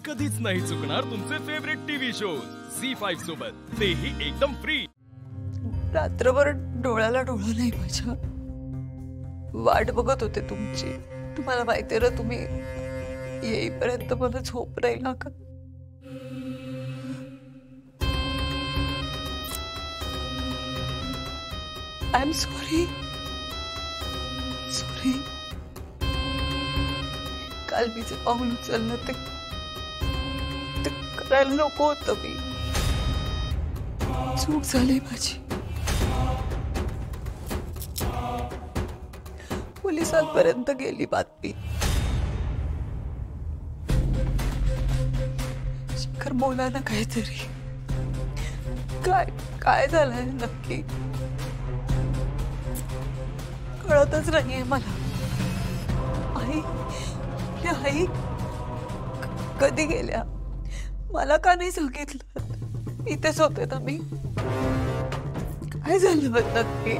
कधीच नाही चुकणार तुमचे फेवरेट टीव्ही शोज झी5 सोबत, तेही एकदम फ्री। रात्रभर डोळ्याला डोळा नाही माझ्या, वाट बघत होते तुमची। तुम्हाला माहिती ना, तुम्ही येईपर्यंत मला झोप नाही लागत। I am sorry sorry. काल मी जे पाऊल उचललं ते करायला नको होतं। मी चूक झाली माझी। पोलिसांपर्यंत गेली बातमी। शिखर बोला ना काहीतरी, काय काय झालंय नक्की कळतच नाहीये मला। आई कधी गेल्या, मला का नाही सांगितलं? इथेच होते ना मी। काय झालं नक्की?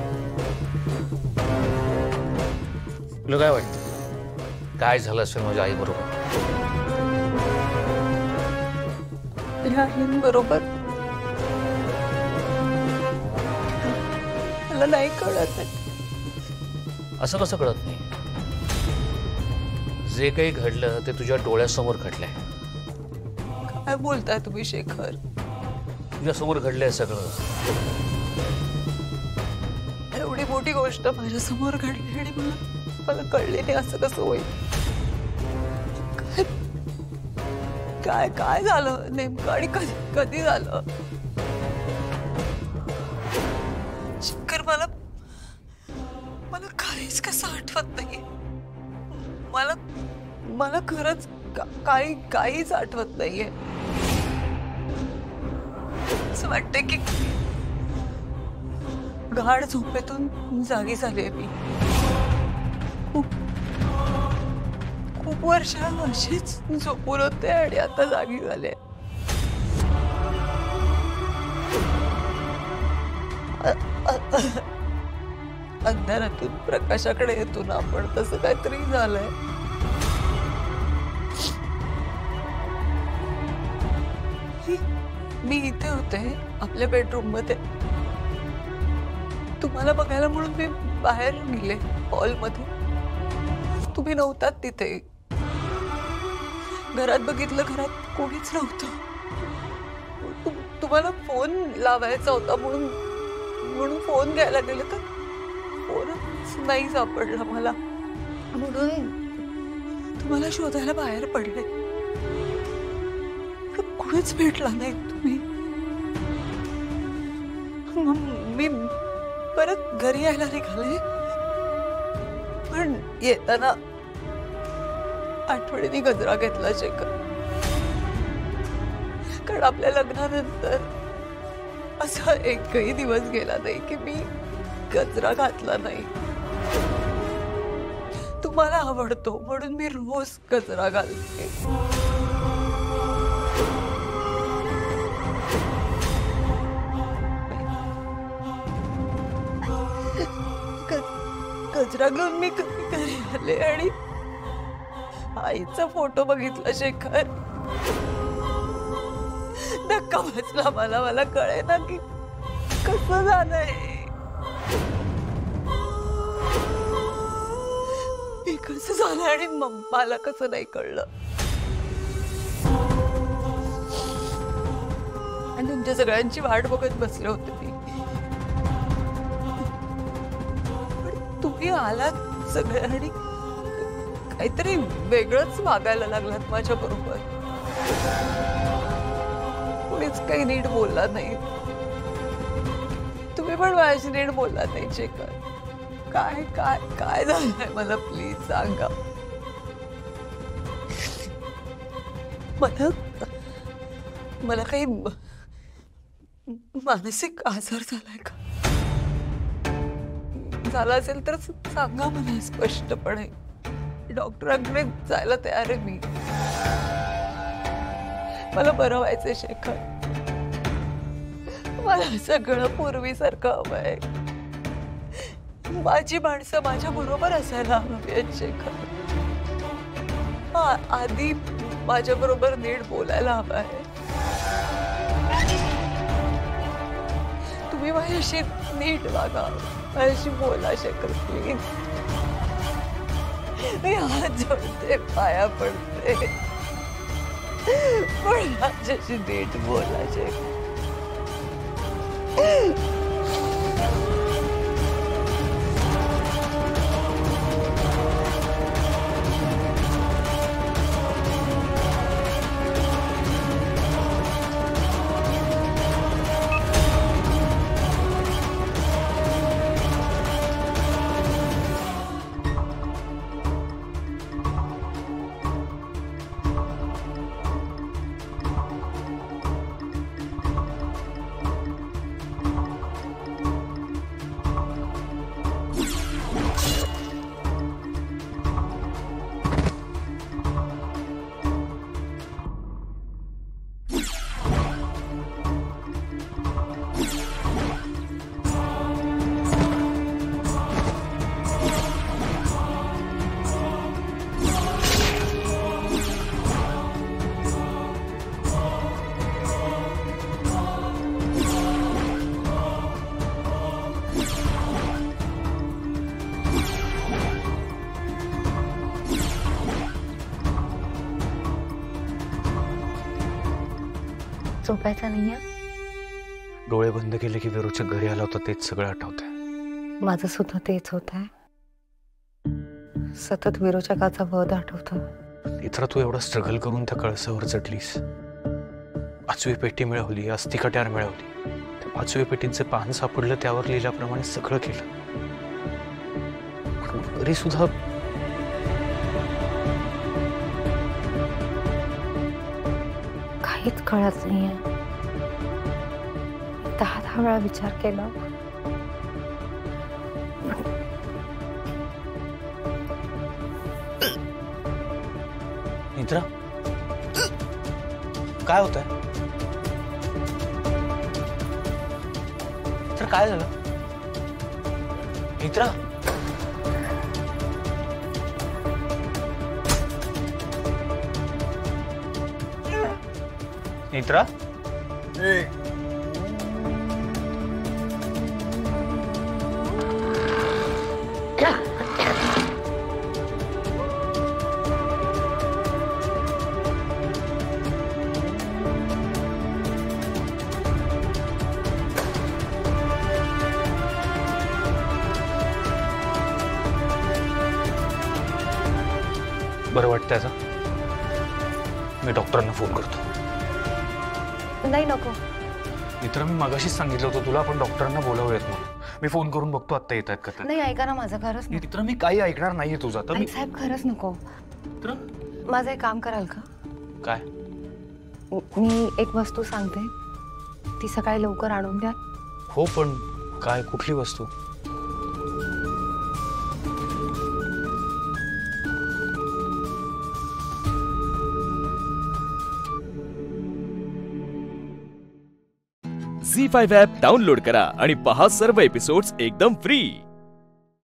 तुला काय वाटतं काय झालं असेल माझ्या आई बरोबर? बरोबर मला नाही कळत। असं कसं कळत नाही? जे काही घडलं ते तुझ्या डोळ्यासमोर घडलंय। काय बोलताय तुम्ही शेखर? तुझ्या समोर घडलंय सगळं। एवढी मोठी गोष्ट माझ्या समोर घडली आणि मला कळले नाही, असं कसं होईल? काय काय झालं नेमकं आणि कधी झालं? शेखर मला काहीच कसं आठवत नाही। मला खरंच काहीच आठवत नाहीये। असं वाटतंय की गाढ झोपेतून जागी झाले मी। खूप वर्ष अशीच झोपून होते आणि आता जागी झाले। अंधारातून प्रकाशाकडे येतो ना आपण, तसं काहीतरी झालंय। मी इथे होते आपल्या बेडरूम मध्ये, तुम्हाला बघायला म्हणून मी बाहेर निघले हॉल मध्ये। तुम्ही नव्हतात तिथे। घरात बघितलं, घरात कोणीच नव्हतं। तुम्हाला फोन लावायचा होता म्हणून फोन घ्यायला गेले तर फोनच नाही सापडला मला, म्हणून तुम्हाला शोधायला बाहेर पडले। कुणीच भेटला नाही तुम्ही। मी परत घरी यायला निघाले, पण येताना आठवणीने गजरा घेतला शेखर। कारण आपल्या लग्नानंतर असा एकही दिवस गेला नाही की मी गजरा घातला नाही। तुम्हाला आवडतो म्हणून मी रोज गजरा घालते। गजरा घेऊन मी घरी आले आणि आईचा फोटो बघितला शेखर। धक्का बसला मला कळेना की कसं झालंय। हे कसं झालं आणि मला कसं नाही कळलं? आणि तुमच्या सगळ्यांची वाट बघत बसले होते मी। तुम्ही आलात सगळे आणि काहीतरी वेगळंच वागायला लागलात माझ्या बरोबर। कोणीच काही नीट बोलला नाही। तुम्ही पण माझ्याशी नीट बोलला नाही शेखर। काय काय काय झालंय मला प्लीज सांगा। मला काही मानसिक आजार झालाय का? झाला असेल तर सांगा मला स्पष्टपणे। डॉक्टरांकडे जायला तयार आहे मी। मला बरं व्हायचंय शेखर। मला सगळं पूर्वीसारखं हवंय। माझी माणसं माझ्या बरोबर असायला हवी आहेत शेखर। आधी माझ्या बरोबर नीट बोलायला हवं आहे. तुम्ही माझ्याशी नीट वागा, माझ्याशी बोला शेखर प्लीज. मी हात जोडते, पाया पडते, पण माझ्याशी नीट बोला शेखर. झोपायचं नाहीये? डोळे बंद केले की विरूच्या घरी आला होता तेच सगळं आठवतंय. माझं सुद्धा तेच होत आहे. सतत विरूच्या काचा वध आठवतो. इतर तू एवढा स्ट्रगल करून त्या कळसावर चढलीस. 5वी पेटी मिळवली, अस्थि कट्यार मिळवली. त्या 5वी पेटींचे पान सापडलं, त्यावर लिहिल्याप्रमाणे सगळं केलं. तरी सुद्धा काहीच कळत नाहीये. 10 वेळा विचार केला. मित्रा, काय होतंय? मित्रा, काय झालं? मित्रा, मित्रा, बरं वाटतं आता? मी डॉक्टरांना फोन करतो. नाही, नको. मित्र, मी मगाशीच सांगितलं होतं तुला, आपण डॉक्टरांना बोलावूयात म्हणून. मी फोन करून बघतो आत्ता येत आहेत का. नाही, ऐका ना माझं, खरंच नको. मित्र, मी काही ऐकणार नाहीये तुझं. तर मी साहेब, खरंच नको. मित्र, माझं एक काम कराल का? काय? मी एक वस्तू सांगते, ती सकाळी लवकर आणून द्या. हो, पण काय, कुठली वस्तू? झी5 ॲप डाउनलोड करा आणि पहा सर्व एपिसोड्स एकदम फ्री.